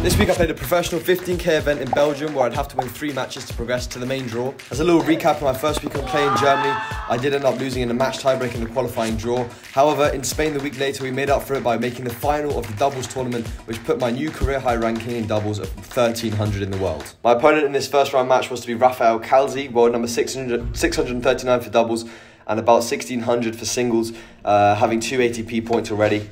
This week I played a professional 15k event in Belgium where I'd have to win 3 matches to progress to the main draw. As a little recap of my first week on play in Germany, I did end up losing in a match tiebreak in the qualifying draw. However, in Spain the week later we made up for it by making the final of the doubles tournament, which put my new career high ranking in doubles of 1300 in the world. My opponent in this first round match was to be Rafael Calzi, world number 639 for doubles and about 1600 for singles, having 2 ATP points already.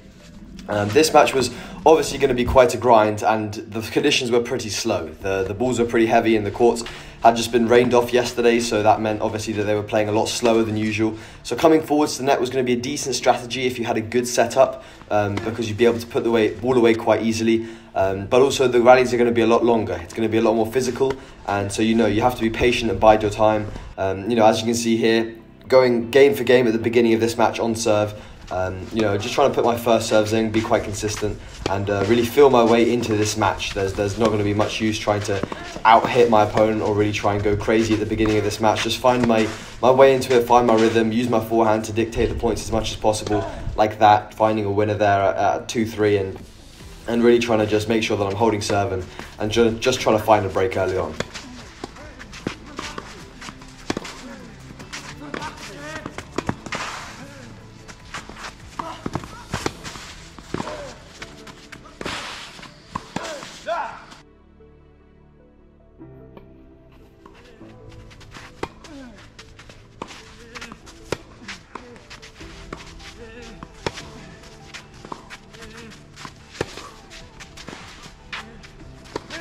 This match was obviously going to be quite a grind, and the conditions were pretty slow. The balls were pretty heavy and the courts had just been rained off yesterday, so that meant obviously that they were playing a lot slower than usual. So coming forwards to the net was going to be a decent strategy if you had a good setup, because you'd be able to put the ball away quite easily. But also the rallies are going to be a lot longer. It's going to be a lot more physical, and so you have to be patient and bide your time. As you can see here, going game for game at the beginning of this match on serve. Just trying to put my first serves in, be quite consistent, and really feel my way into this match. There's not going to be much use trying to out-hit my opponent or really try and go crazy at the beginning of this match. Just find my way into it, find my rhythm, use my forehand to dictate the points as much as possible, like that, finding a winner there at 2-3 and really trying to just make sure that I'm holding serve and just trying to find a break early on.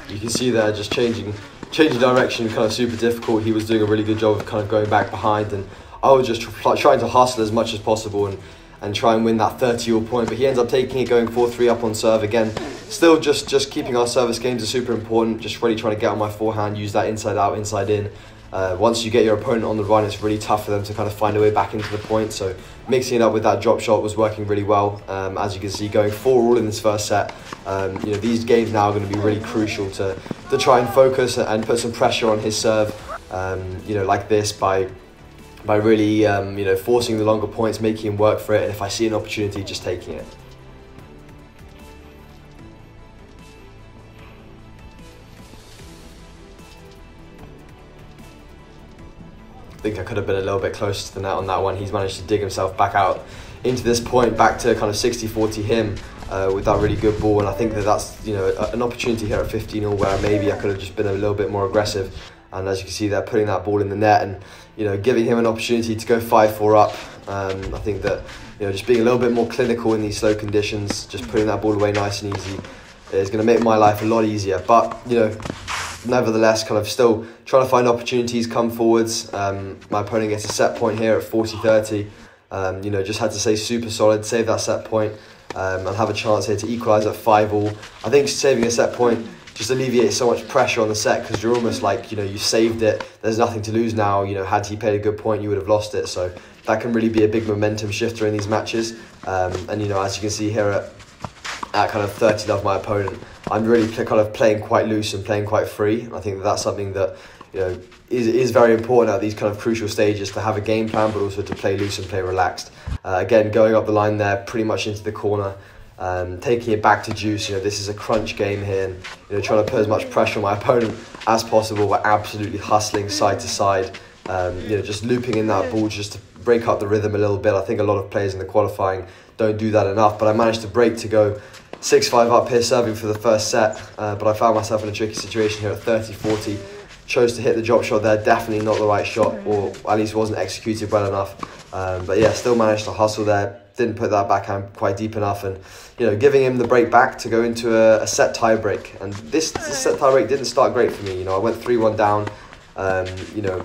You can see there just changing direction, kind of super difficult. He was doing a really good job of kind of going back behind, and I was just trying to hustle as much as possible and try and win that 30-all point. But he ends up taking it, going 4-3 up on serve again. Still just keeping our service games are super important. Just really trying to get on my forehand, use that inside out, inside in. Once you get your opponent on the run, it's really tough for them to kind of find a way back into the point. So mixing it up with that drop shot was working really well. As you can see, going 4-all in this first set. These games now are going to be really crucial to try and focus and put some pressure on his serve. Like this by really forcing the longer points, making him work for it, and if I see an opportunity, just taking it. I think I could have been a little bit closer to the net on that one. He's managed to dig himself back out into this point, back to kind of 60-40 him with that really good ball. And I think that's an opportunity here at 15-all where maybe I could have just been a little bit more aggressive. And as you can see there, putting that ball in the net and giving him an opportunity to go 5-4 up. I think that just being a little bit more clinical in these slow conditions, just putting that ball away nice and easy is going to make my life a lot easier. But nevertheless, kind of still trying to find opportunities, come forwards. My opponent gets a set point here at 40-30. Just had to stay super solid, save that set point, and have a chance here to equalise at 5-all. I think saving a set point just alleviates so much pressure on the set, because you're almost like, you saved it, there's nothing to lose now. Had he played a good point, you would have lost it. So that can really be a big momentum shifter in these matches. As you can see here at kind of 30 love my opponent, I'm really kind of playing quite loose and playing quite free. I think that's something that is very important at these kind of crucial stages, to have a game plan but also to play loose and play relaxed. Again, going up the line there pretty much into the corner, taking it back to juice. This is a crunch game here, and trying to put as much pressure on my opponent as possible, but absolutely hustling side to side, just looping in that ball just to break up the rhythm a little bit. I think a lot of players in the qualifying don't do that enough, but I managed to break to go 6-5 up here serving for the first set, but I found myself in a tricky situation here at 30-40. Chose to hit the drop shot there, definitely not the right shot, or at least wasn't executed well enough. But yeah, still managed to hustle there, didn't put that backhand quite deep enough, and giving him the break back to go into a set tie break. And this set tie break didn't start great for me. I went 3-1 down.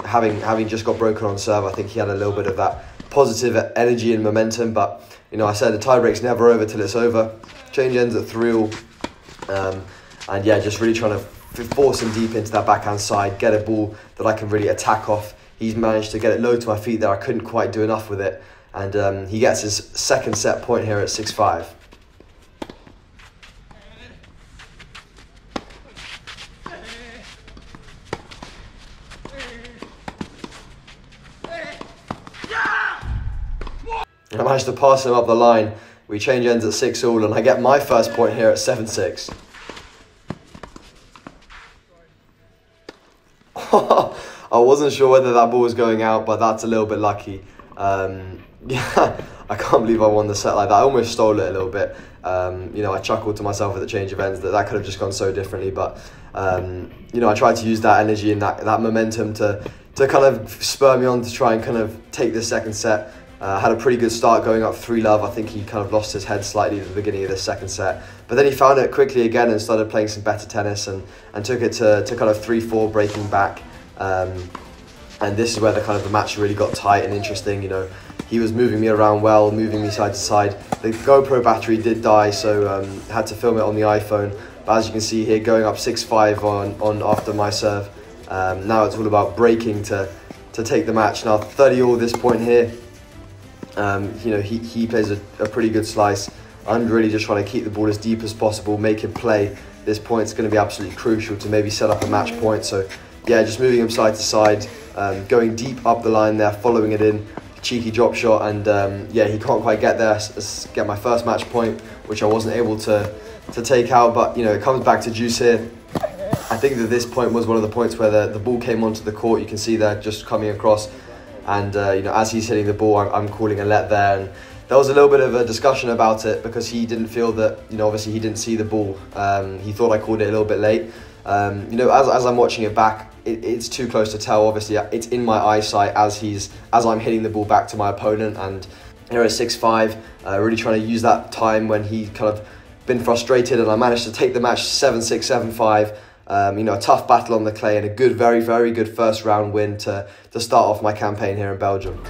Having just got broken on serve, I think he had a little bit of that positive energy and momentum. But I said the tie break's never over till it's over. Change ends at 3-all, and yeah, just really trying to force him deep into that backhand side, get a ball that I can really attack off. He's managed to get it low to my feet there. I couldn't quite do enough with it, and he gets his second set point here at 6-5. I managed to pass him up the line. We change ends at 6-all, and I get my first point here at 7-6. I wasn't sure whether that ball was going out, but that's a little bit lucky. Yeah, I can't believe I won the set like that. I almost stole it a little bit. You know, I chuckled to myself at the change of ends that could have just gone so differently. But you know, I tried to use that energy and that momentum to kind of spur me on to try and kind of take this second set. Had a pretty good start going up 3-love. I think he kind of lost his head slightly at the beginning of the second set, but then he found it quickly again and started playing some better tennis and took it to kind of 3-4, breaking back. And this is where the match really got tight and interesting. You know, he was moving me around well, moving me side to side. The GoPro battery did die, so had to film it on the iPhone. But as you can see here, going up 6-5 on after my serve. Now it's all about breaking to take the match. Now 30-all this point here. You know, he plays a pretty good slice. I'm really just trying to keep the ball as deep as possible, make him play. This point's going to be absolutely crucial to maybe set up a match point. So yeah, just moving him side to side, going deep up the line there, following it in, cheeky drop shot, and yeah, he can't quite get there, get my first match point, which I wasn't able to take out. But you know, it comes back to juice here. I think that this point was one of the points where the ball came onto the court. You can see there just coming across. And you know, as he's hitting the ball, I'm calling a let there, and there was a little bit of a discussion about it because he didn't feel that, you know, obviously he didn't see the ball. He thought I called it a little bit late. You know, as I'm watching it back, it's too close to tell. Obviously, it's in my eyesight as I'm hitting the ball back to my opponent, and here at 6-5, really trying to use that time when he kind of been frustrated, and I managed to take the match 7-6, 7-5. You know, a tough battle on the clay and a good, very, very good first round win to start off my campaign here in Belgium.